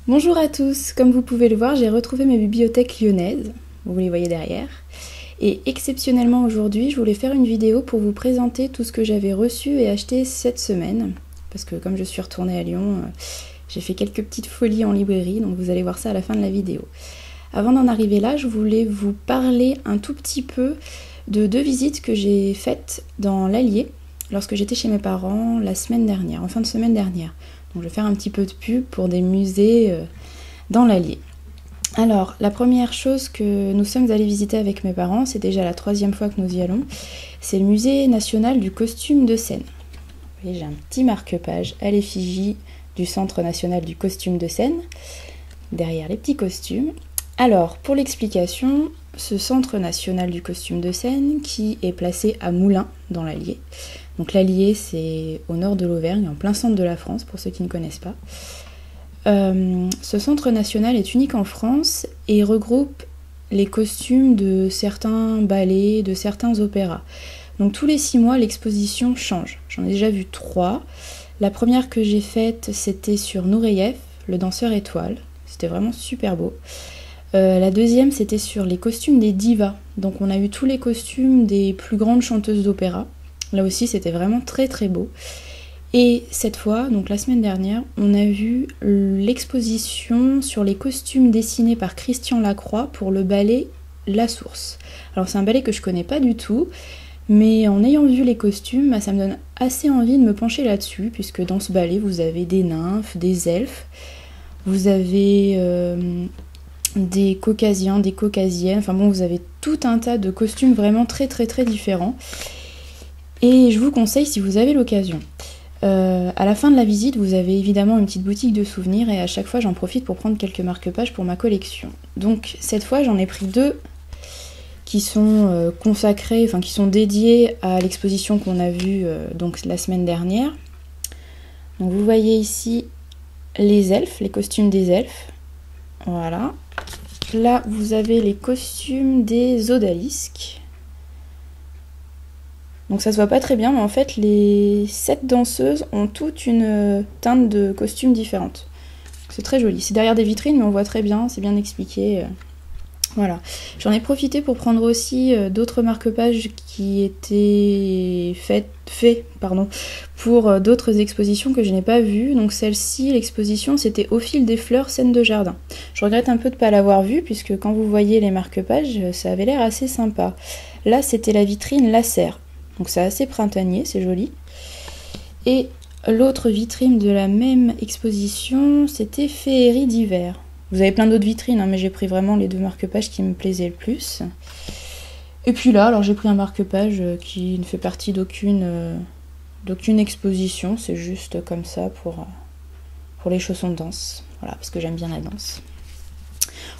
Bonjour à tous, comme vous pouvez le voir, j'ai retrouvé mes bibliothèques lyonnaises, vous les voyez derrière. Et exceptionnellement aujourd'hui, je voulais faire une vidéo pour vous présenter tout ce que j'avais reçu et acheté cette semaine. Parce que comme je suis retournée à Lyon, j'ai fait quelques petites folies en librairie, donc vous allez voir ça à la fin de la vidéo. Avant d'en arriver là, je voulais vous parler un tout petit peu de deux visites que j'ai faites dans l'Allier lorsque j'étais chez mes parents la semaine dernière, en fin de semaine dernière. Donc je vais faire un petit peu de pub pour des musées dans l'Allier. Alors, la première chose que nous sommes allés visiter avec mes parents, c'est déjà la 3e fois que nous y allons, c'est le musée national du costume de scène. Vous voyez, j'ai un petit marque-page à l'effigie du Centre national du costume de scène, derrière les petits costumes. Alors, pour l'explication, ce Centre national du costume de scène qui est placé à Moulins, dans l'Allier. Donc l'Allier, c'est au nord de l'Auvergne, en plein centre de la France, pour ceux qui ne connaissent pas. Ce centre national est unique en France et regroupe les costumes de certains ballets, de certains opéras. Donc tous les 6 mois, l'exposition change. J'en ai déjà vu 3. La première que j'ai faite, c'était sur Nureyev, le danseur étoile. C'était vraiment super beau. La deuxième, c'était sur les costumes des divas. Donc on a eu tous les costumes des plus grandes chanteuses d'opéra. Là aussi, c'était vraiment très très beau. Et cette fois, donc la semaine dernière, on a vu l'exposition sur les costumes dessinés par Christian Lacroix pour le ballet La Source. Alors c'est un ballet que je connais pas du tout, mais en ayant vu les costumes, ça me donne assez envie de me pencher là-dessus, puisque dans ce ballet, vous avez des nymphes, des elfes, vous avez des caucasiens, des caucasiennes, enfin bon, vous avez tout un tas de costumes vraiment très très très différents. Et je vous conseille si vous avez l'occasion. À la fin de la visite, vous avez évidemment une petite boutique de souvenirs et à chaque fois j'en profite pour prendre quelques marque-pages pour ma collection. Donc cette fois j'en ai pris 2 qui sont consacrés, enfin qui sont dédiés à l'exposition qu'on a vue donc la semaine dernière. Donc vous voyez ici les elfes, les costumes des elfes. Voilà. Là vous avez les costumes des odalisques. Donc ça se voit pas très bien, mais en fait les 7 danseuses ont toute une teinte de costumes différente. C'est très joli. C'est derrière des vitrines, mais on voit très bien, c'est bien expliqué. Voilà. J'en ai profité pour prendre aussi d'autres marque-pages qui étaient faits pour d'autres expositions que je n'ai pas vues. Donc celle-ci, l'exposition, c'était Au fil des fleurs, scène de jardin. Je regrette un peu de ne pas l'avoir vue, puisque quand vous voyez les marque-pages, ça avait l'air assez sympa. Là, c'était la vitrine Laser. Donc c'est assez printanier, c'est joli. Et l'autre vitrine de la même exposition, c'était Féerie d'hiver. Vous avez plein d'autres vitrines, hein, mais j'ai pris vraiment les 2 marque-pages qui me plaisaient le plus. Et puis là, alors j'ai pris un marque-page qui ne fait partie d'aucune exposition, c'est juste comme ça pour les chaussons de danse. Voilà, parce que j'aime bien la danse.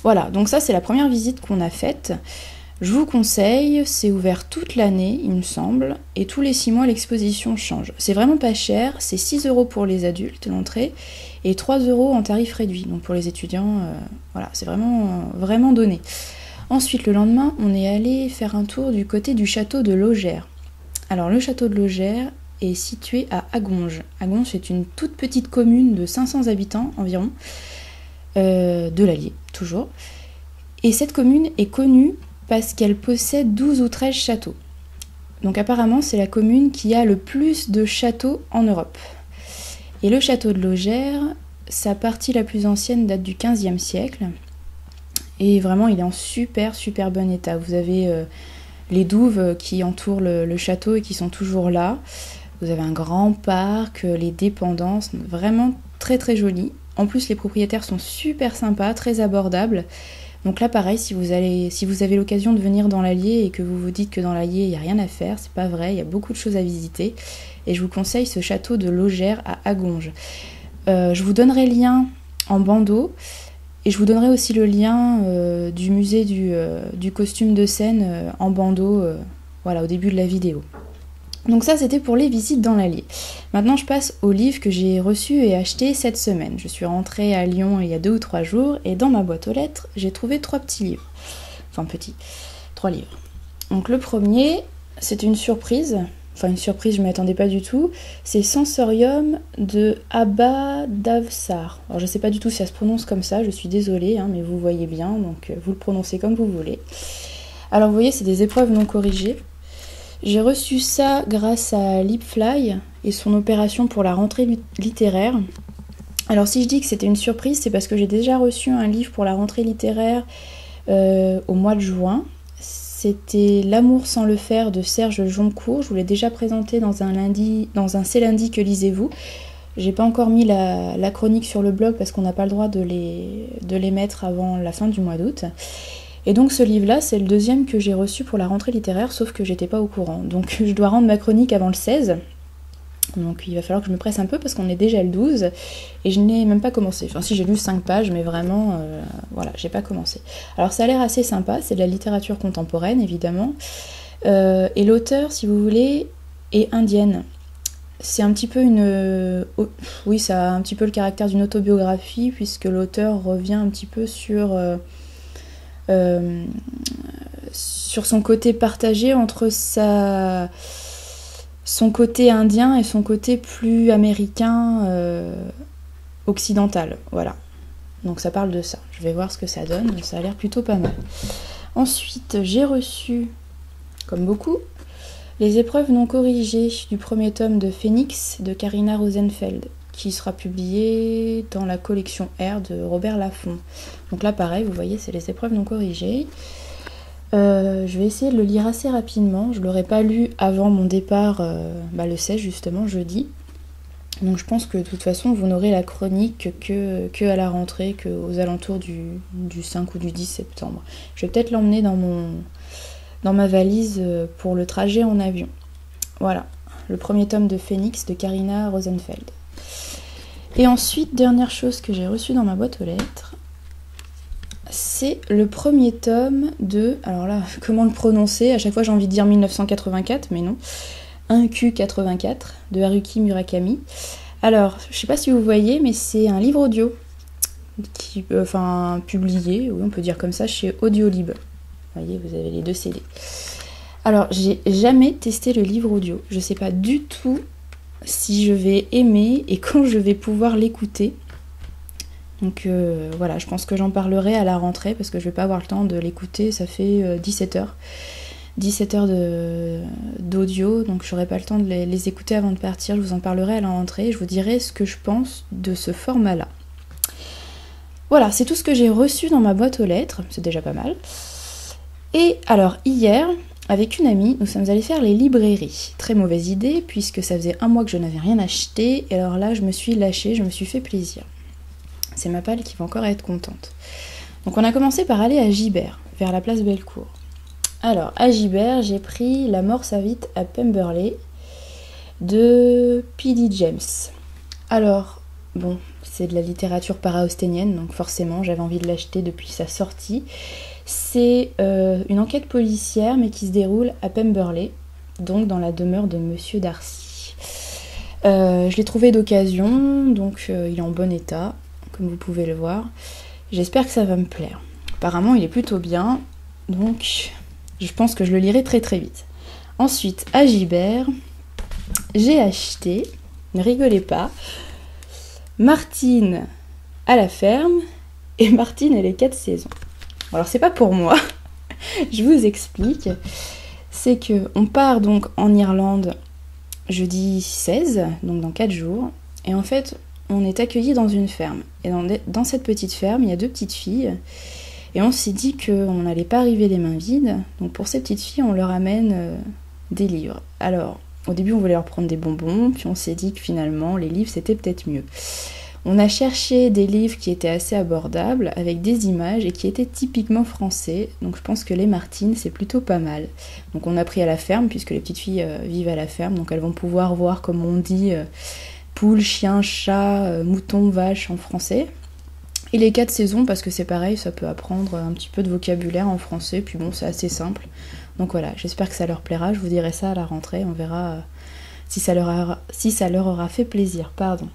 Voilà, donc ça c'est la première visite qu'on a faite. Je vous conseille, c'est ouvert toute l'année, il me semble, et tous les 6 mois, l'exposition change. C'est vraiment pas cher, c'est 6 € pour les adultes, l'entrée, et 3 € en tarif réduit. Donc pour les étudiants, voilà, c'est vraiment donné. Ensuite, le lendemain, on est allé faire un tour du côté du château de Logère. Alors le château de Logère est situé à Agonges. Agonges, c'est une toute petite commune de 500 habitants environ, de l'Allier, toujours. Et cette commune est connue parce qu'elle possède 12 ou 13 châteaux. Donc apparemment, c'est la commune qui a le plus de châteaux en Europe. Et le château de Logère, sa partie la plus ancienne date du XVe siècle. Et vraiment, il est en super bon état. Vous avez les douves qui entourent le château et qui sont toujours là. Vous avez un grand parc, les dépendances, vraiment très très joli. En plus, les propriétaires sont super sympas, très abordables. Donc là pareil, si vous avez l'occasion de venir dans l'Allier et que vous vous dites que dans l'Allier il n'y a rien à faire, c'est pas vrai, il y a beaucoup de choses à visiter. Et je vous conseille ce château de Logère à Agonges. Je vous donnerai le lien en bandeau et je vous donnerai aussi le lien du musée du costume de scène en bandeau, voilà, au début de la vidéo. Donc ça c'était pour les visites dans l'Allier. Maintenant je passe aux livres que j'ai reçus et achetés cette semaine. Je suis rentrée à Lyon il y a 2 ou 3 jours et dans ma boîte aux lettres j'ai trouvé 3 petits livres. Enfin petits, 3 livres. Donc le premier, c'est une surprise enfin une surprise, je ne m'y attendais pas du tout. C'est Sensorium de Abba Davsar. Alors je ne sais pas du tout si ça se prononce comme ça, je suis désolée, hein, mais vous voyez bien, donc vous le prononcez comme vous voulez. Alors vous voyez, c'est des épreuves non corrigées. J'ai reçu ça grâce à Leapfly et son opération pour la rentrée littéraire. Alors si je dis que c'était une surprise, c'est parce que j'ai déjà reçu un livre pour la rentrée littéraire au mois de juin. C'était L'amour sans le faire de Serge Joncourt. Je vous l'ai déjà présenté dans un C'est lundi que lisez-vous. J'ai pas encore mis la chronique sur le blog parce qu'on n'a pas le droit de les mettre avant la fin du mois d'août. Et donc ce livre-là, c'est le deuxième que j'ai reçu pour la rentrée littéraire, sauf que j'étais pas au courant. Donc je dois rendre ma chronique avant le 16. Donc il va falloir que je me presse un peu parce qu'on est déjà le 12 et je n'ai même pas commencé. Enfin si, j'ai lu 5 pages, mais vraiment, voilà, j'ai pas commencé. Alors ça a l'air assez sympa, c'est de la littérature contemporaine évidemment. Et l'auteur, si vous voulez, est indienne. C'est un petit peu oui, ça a un petit peu le caractère d'une autobiographie puisque l'auteur revient un petit peu sur son côté partagé entre son côté indien et son côté plus américain occidental, voilà. Donc ça parle de ça. Je vais voir ce que ça donne, ça a l'air plutôt pas mal. Ensuite, j'ai reçu, comme beaucoup, les épreuves non corrigées du premier tome de Phoenix de Karina Rosenfeld, qui sera publié dans la collection R de Robert Laffont. Donc là pareil, vous voyez, c'est les épreuves non corrigées. Je vais essayer de le lire assez rapidement. Je ne l'aurais pas lu avant mon départ le 16 justement, jeudi. Donc je pense que de toute façon vous n'aurez la chronique que à la rentrée, qu'aux alentours du 5 ou du 10 septembre. Je vais peut-être l'emmener dans ma valise pour le trajet en avion. Voilà, le premier tome de Phoenix de Karina Rosenfeld. Et ensuite, dernière chose que j'ai reçue dans ma boîte aux lettres, c'est le premier tome de... Alors là, comment le prononcer? À chaque fois j'ai envie de dire 1984, mais non. 1Q84 de Haruki Murakami. Alors, je sais pas si vous voyez, mais c'est un livre audio. Publié, oui, on peut dire comme ça, chez Audiolib. Vous voyez, vous avez les 2 CD. Alors, j'ai jamais testé le livre audio. Je sais pas du tout si je vais aimer et quand je vais pouvoir l'écouter. Donc voilà, je pense que j'en parlerai à la rentrée parce que je vais pas avoir le temps de l'écouter, ça fait 17 heures. 17 heures d'audio, donc j'aurai pas le temps de les écouter avant de partir. Je vous en parlerai à la rentrée, je vous dirai ce que je pense de ce format-là. Voilà, c'est tout ce que j'ai reçu dans ma boîte aux lettres, c'est déjà pas mal. Et alors hier, avec une amie, nous sommes allés faire les librairies. Très mauvaise idée, puisque ça faisait un mois que je n'avais rien acheté, et alors là je me suis lâchée, je me suis fait plaisir. C'est ma palle qui va encore être contente. Donc on a commencé par aller à Gibert, vers la place Bellecour. Alors, à Gibert, j'ai pris La mort s'invite à Pemberley de P.D. James. Alors, bon, c'est de la littérature para-austénienne, donc forcément, j'avais envie de l'acheter depuis sa sortie. C'est une enquête policière, mais qui se déroule à Pemberley, donc dans la demeure de Monsieur Darcy. Je l'ai trouvé d'occasion, donc il est en bon état, comme vous pouvez le voir. J'espère que ça va me plaire. Apparemment, il est plutôt bien, donc je pense que je le lirai très très vite. Ensuite, à Gibert, j'ai acheté, ne rigolez pas, Martine à la ferme et Martine et les 4 saisons. Alors c'est pas pour moi, je vous explique. C'est que on part donc en Irlande jeudi 16, donc dans 4 jours, et en fait on est accueillis dans une ferme. Et dans cette petite ferme, il y a 2 petites filles. Et on s'est dit qu'on n'allait pas arriver les mains vides. Donc pour ces petites filles, on leur amène des livres. Alors, au début, on voulait leur prendre des bonbons. Puis on s'est dit que finalement, les livres, c'était peut-être mieux. On a cherché des livres qui étaient assez abordables, avec des images et qui étaient typiquement français. Donc je pense que les Martines, c'est plutôt pas mal. Donc on a pris à la ferme, puisque les petites filles vivent à la ferme. Donc elles vont pouvoir voir, comme on dit, poule, chien, chat, mouton, vache en français. Et les 4 saisons, parce que c'est pareil, ça peut apprendre un petit peu de vocabulaire en français, puis bon, c'est assez simple. Donc voilà, j'espère que ça leur plaira, je vous dirai ça à la rentrée, on verra si ça leur aura fait plaisir, pardon.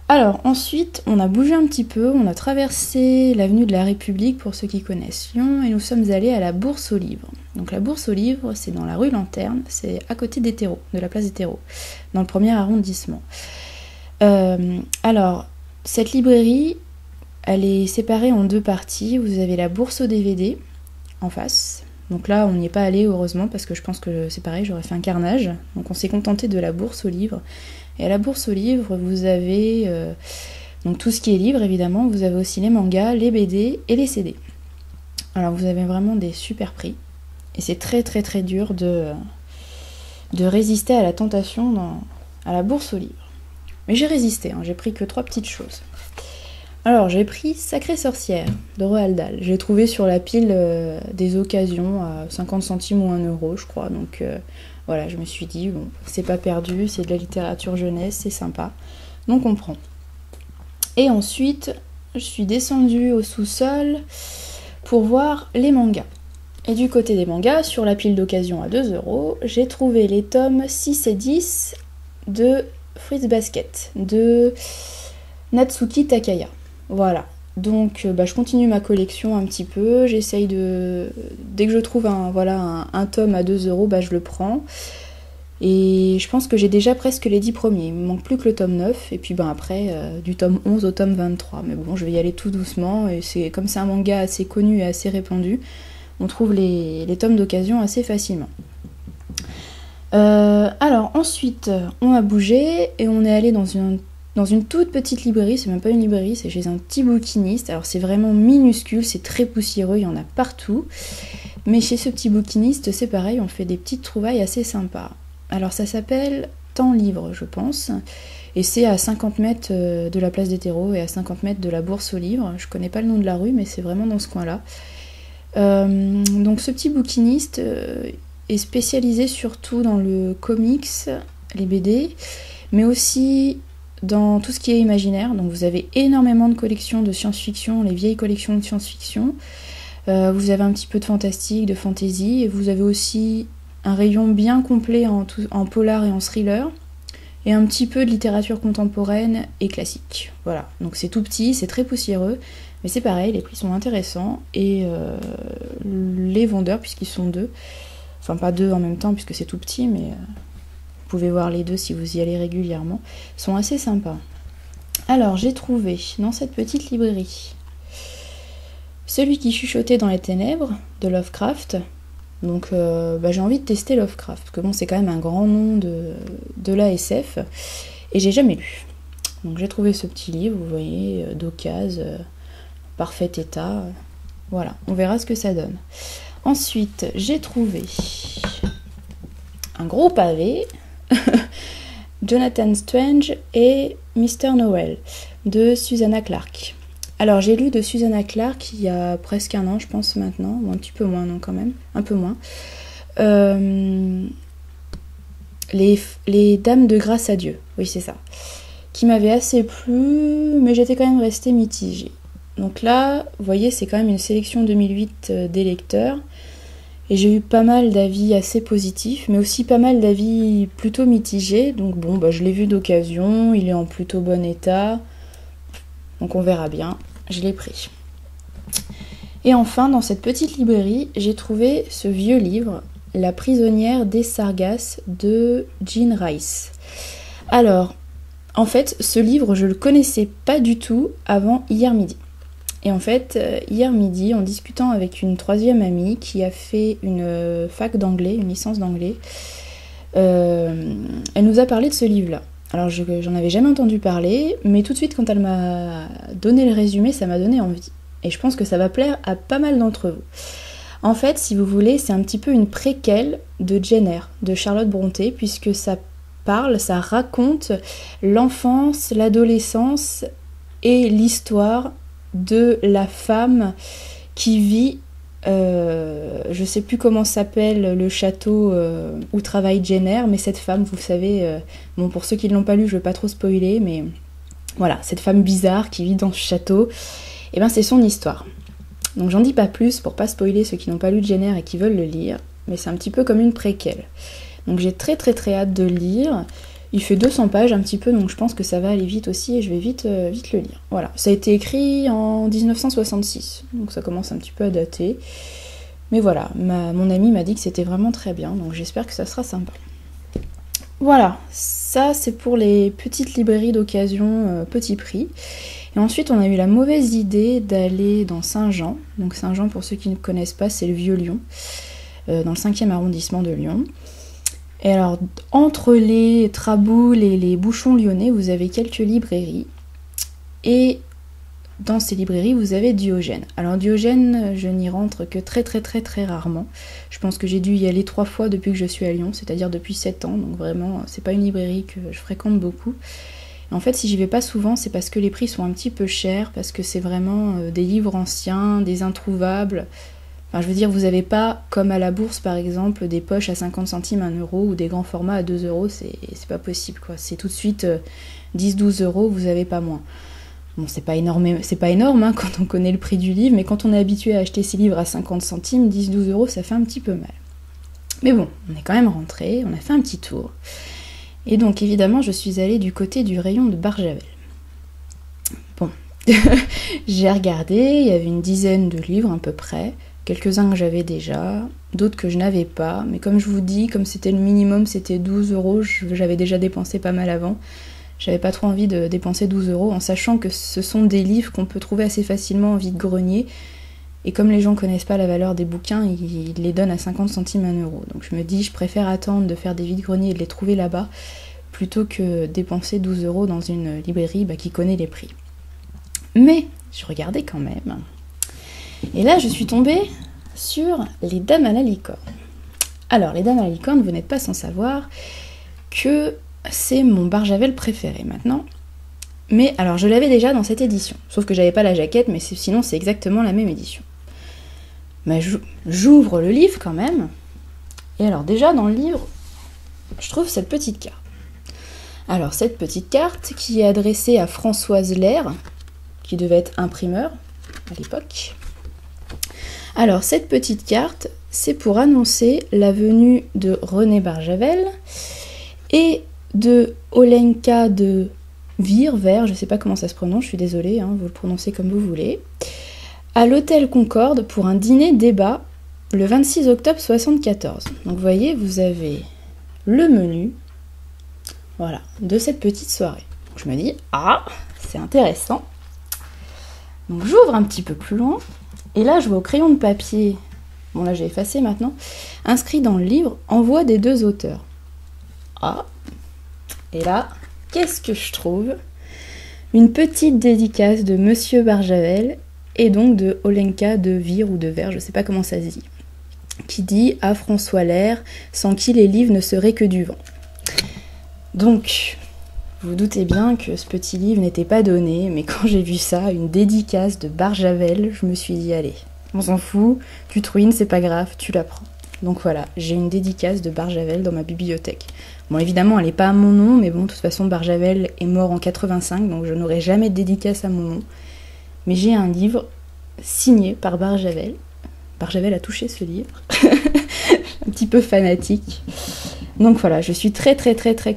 Alors ensuite, on a bougé un petit peu, on a traversé l'avenue de la République, pour ceux qui connaissent Lyon, et nous sommes allés à la Bourse aux livres. Donc la Bourse aux livres, c'est dans la rue Lanterne, c'est à côté des terreaux, de la place des terreaux, dans le premier arrondissement. Alors, cette librairie, elle est séparée en deux parties. Vous avez la Bourse aux DVD en face. Donc là, on n'y est pas allé, heureusement, parce que je pense que c'est pareil, j'aurais fait un carnage. Donc on s'est contenté de la Bourse aux livres. Et à la Bourse aux livres, vous avez donc tout ce qui est livre, évidemment. Vous avez aussi les mangas, les BD et les CD. Alors vous avez vraiment des super prix. Et c'est très très très dur de résister à la tentation à la Bourse aux livres. Mais j'ai résisté, hein, j'ai pris que 3 petites choses. Alors j'ai pris Sacrée Sorcière de Roald Dahl. J'ai trouvé sur la pile des occasions à 50 centimes ou 1 euro, je crois. Donc voilà, je me suis dit, bon, c'est pas perdu, c'est de la littérature jeunesse, c'est sympa. Donc on prend. Et ensuite, je suis descendue au sous-sol pour voir les mangas. Et du côté des mangas, sur la pile d'occasion à 2 euros, j'ai trouvé les tomes 6 et 10 de Fruits Basket, de Natsuki Takaya. Voilà. Donc je continue ma collection un petit peu, j'essaye de... Dès que je trouve un tome à 2 euros, je le prends. Et je pense que j'ai déjà presque les 10 premiers. Il me manque plus que le tome 9, et puis après, du tome 11 au tome 23. Mais bon, je vais y aller tout doucement, et comme c'est un manga assez connu et assez répandu, on trouve les tomes d'occasion assez facilement. Alors ensuite, on a bougé, et on est allé dans une toute petite librairie. C'est même pas une librairie, c'est chez un petit bouquiniste. Alors c'est vraiment minuscule, c'est très poussiéreux, il y en a partout. Mais chez ce petit bouquiniste, c'est pareil, on fait des petites trouvailles assez sympas. Alors ça s'appelle Temps Livre, je pense, et c'est à 50 mètres de la place des terreaux et à 50 mètres de la Bourse aux livres. Je connais pas le nom de la rue, mais c'est vraiment dans ce coin-là. Donc ce petit bouquiniste est spécialisé surtout dans le comics, les BD, mais aussi dans tout ce qui est imaginaire. Donc vous avez énormément de collections de science-fiction, les vieilles collections de science-fiction. Vous avez un petit peu de fantastique, de fantasy, et vous avez aussi un rayon bien complet en polar et en thriller, et un petit peu de littérature contemporaine et classique. Voilà, donc c'est tout petit, c'est très poussiéreux, mais c'est pareil, les prix sont intéressants, et les vendeurs, puisqu'ils sont 2, enfin pas 2 en même temps puisque c'est tout petit, mais vous pouvez voir les 2 si vous y allez régulièrement, sont assez sympas. Alors j'ai trouvé dans cette petite librairie Celui qui chuchotait dans les ténèbres de Lovecraft. Donc j'ai envie de tester Lovecraft, parce que bon, c'est quand même un grand nom de la SF, et j'ai jamais lu. Donc j'ai trouvé ce petit livre, vous voyez, d'occasion, parfait état, voilà, on verra ce que ça donne. Ensuite, j'ai trouvé un gros pavé, Jonathan Strange et Mr. Noel, de Susanna Clarke. Alors j'ai lu de Susanna Clarke il y a presque 1 an, je pense maintenant, ou un petit peu moins, non quand même, un peu moins. Les Dames de grâce à Dieu, oui c'est ça, qui m'avait assez plu, mais j'étais quand même restée mitigée. Donc là, vous voyez, c'est quand même une sélection 2008 des lecteurs, et j'ai eu pas mal d'avis assez positifs, mais aussi pas mal d'avis plutôt mitigés, donc bon, je l'ai vu d'occasion, il est en plutôt bon état, donc on verra bien, je l'ai pris. Et enfin, dans cette petite librairie, j'ai trouvé ce vieux livre, La prisonnière des Sargasses de Jean Rice. Alors, en fait, ce livre, je le connaissais pas du tout avant hier midi. Et en fait, hier midi, en discutant avec une 3e amie qui a fait une fac d'anglais, une licence d'anglais, elle nous a parlé de ce livre-là. Alors j'en avais jamais entendu parler, mais tout de suite quand elle m'a donné le résumé, ça m'a donné envie. Et je pense que ça va plaire à pas mal d'entre vous. En fait, si vous voulez, c'est un petit peu une préquelle de Jane Eyre, de Charlotte Brontë, puisque ça raconte l'enfance, l'adolescence et l'histoire de la femme qui vit, je sais plus comment s'appelle le château où travaille Jane Eyre, mais cette femme, vous savez, bon, pour ceux qui ne l'ont pas lu, je ne vais pas trop spoiler, mais voilà, cette femme bizarre qui vit dans ce château, et c'est son histoire. Donc j'en dis pas plus pour pas spoiler ceux qui n'ont pas lu Jane Eyre et qui veulent le lire, mais c'est un petit peu comme une préquelle. Donc j'ai très très très hâte de le lire. Il fait 200 pages un petit peu, donc je pense que ça va aller vite aussi et je vais vite le lire. Voilà, ça a été écrit en 1966, donc ça commence un petit peu à dater. Mais voilà, mon ami m'a dit que c'était vraiment très bien, donc j'espère que ça sera sympa. Voilà, ça c'est pour les petites librairies d'occasion petit prix. Et ensuite on a eu la mauvaise idée d'aller dans Saint-Jean. Donc Saint-Jean, pour ceux qui ne connaissent pas, c'est le Vieux-Lyon, dans le 5e arrondissement de Lyon. Et alors, entre les Traboules et les Bouchons lyonnais, vous avez quelques librairies. Et dans ces librairies, vous avez Diogène. Alors Diogène, je n'y rentre que très rarement. Je pense que j'ai dû y aller 3 fois depuis que je suis à Lyon, c'est-à-dire depuis 7 ans. Donc vraiment, c'est pas une librairie que je fréquente beaucoup. Et en fait, si j'y vais pas souvent, c'est parce que les prix sont un petit peu chers, parce que c'est vraiment des livres anciens, des introuvables. Enfin, je veux dire, vous n'avez pas, comme à la bourse par exemple, des poches à 50 centimes, 1 euro, ou des grands formats à 2 euros, c'est pas possible, quoi. C'est tout de suite 10-12 euros, vous n'avez pas moins. Bon, c'est pas énorme hein, quand on connaît le prix du livre, mais quand on est habitué à acheter ses livres à 50 centimes, 10-12 euros, ça fait un petit peu mal. Mais bon, on est quand même rentré, on a fait un petit tour. Et donc évidemment, je suis allée du côté du rayon de Barjavel. Bon, j'ai regardé, il y avait une dizaine de livres à peu près, quelques-uns que j'avais déjà, d'autres que je n'avais pas, mais comme je vous dis, comme c'était le minimum, c'était 12 euros, j'avais déjà dépensé pas mal avant. J'avais pas trop envie de dépenser 12 euros, en sachant que ce sont des livres qu'on peut trouver assez facilement en vide-grenier. Et comme les gens connaissent pas la valeur des bouquins, ils les donnent à 50 centimes, 1 euro. Donc je me dis, je préfère attendre de faire des vide-greniers et de les trouver là-bas, plutôt que dépenser 12 euros dans une librairie qui connaît les prix. Mais je regardais quand même. Et là, je suis tombée sur Les Dames à la licorne. Alors, Les Dames à la licorne, vous n'êtes pas sans savoir que c'est mon Barjavel préféré maintenant. Mais alors, je l'avais déjà dans cette édition. Sauf que j'avais pas la jaquette, mais sinon, c'est exactement la même édition. Mais j'ouvre le livre quand même. Et alors, déjà, dans le livre, je trouve cette petite carte. Alors, cette petite carte qui est adressée à Françoise Lair, qui devait être imprimeur à l'époque. Alors, cette petite carte, c'est pour annoncer la venue de René Barjavel et de Olenka de Vert, je sais pas comment ça se prononce, je suis désolée, hein, vous le prononcez comme vous voulez, à l'hôtel Concorde pour un dîner-débat le 26 octobre 1974. Donc vous voyez, vous avez le menu, voilà, de cette petite soirée. Donc je me dis, ah, c'est intéressant. Donc j'ouvre un petit peu plus loin, et là je vois au crayon de papier, bon là j'ai effacé maintenant, inscrit dans le livre, envoi des 2 auteurs. Ah, et là, qu'est-ce que je trouve? Une petite dédicace de Monsieur Barjavel, et donc de Olenka de Vire ou de Vert, je sais pas comment ça se dit, qui dit à François Lair, sans qui les livres ne seraient que du vent. Donc, vous vous doutez bien que ce petit livre n'était pas donné, mais quand j'ai vu ça, une dédicace de Barjavel, je me suis dit, allez, on s'en fout, tu te ruines, c'est pas grave, tu la prends. Donc voilà, j'ai une dédicace de Barjavel dans ma bibliothèque. Bon, évidemment, elle n'est pas à mon nom, mais bon, de toute façon, Barjavel est mort en 85, donc je n'aurai jamais de dédicace à mon nom. Mais j'ai un livre signé par Barjavel. Barjavel a touché ce livre. Un petit peu fanatique. Donc voilà, je suis très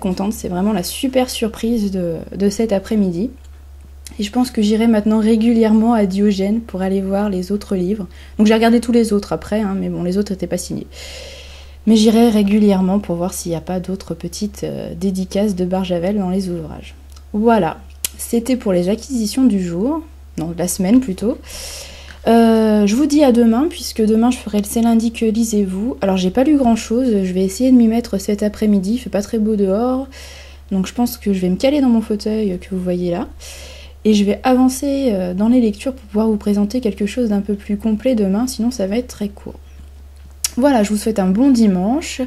contente. C'est vraiment la super surprise de cet après-midi. Et je pense que j'irai maintenant régulièrement à Diogène pour aller voir les autres livres. Donc j'ai regardé tous les autres après, hein, mais bon, les autres n'étaient pas signés. Mais j'irai régulièrement pour voir s'il n'y a pas d'autres petites dédicaces de Barjavel dans les ouvrages. Voilà, c'était pour les acquisitions du jour, non, de la semaine plutôt. Je vous dis à demain, puisque demain je ferai le C'est lundi que lisez-vous. Alors j'ai pas lu grand chose, je vais essayer de m'y mettre cet après-midi, il fait pas très beau dehors. Donc je pense que je vais me caler dans mon fauteuil que vous voyez là. Et je vais avancer dans les lectures pour pouvoir vous présenter quelque chose d'un peu plus complet demain, sinon ça va être très court. Voilà, je vous souhaite un bon dimanche,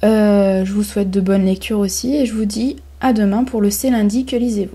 je vous souhaite de bonnes lectures aussi, et je vous dis à demain pour le C'est lundi que lisez-vous.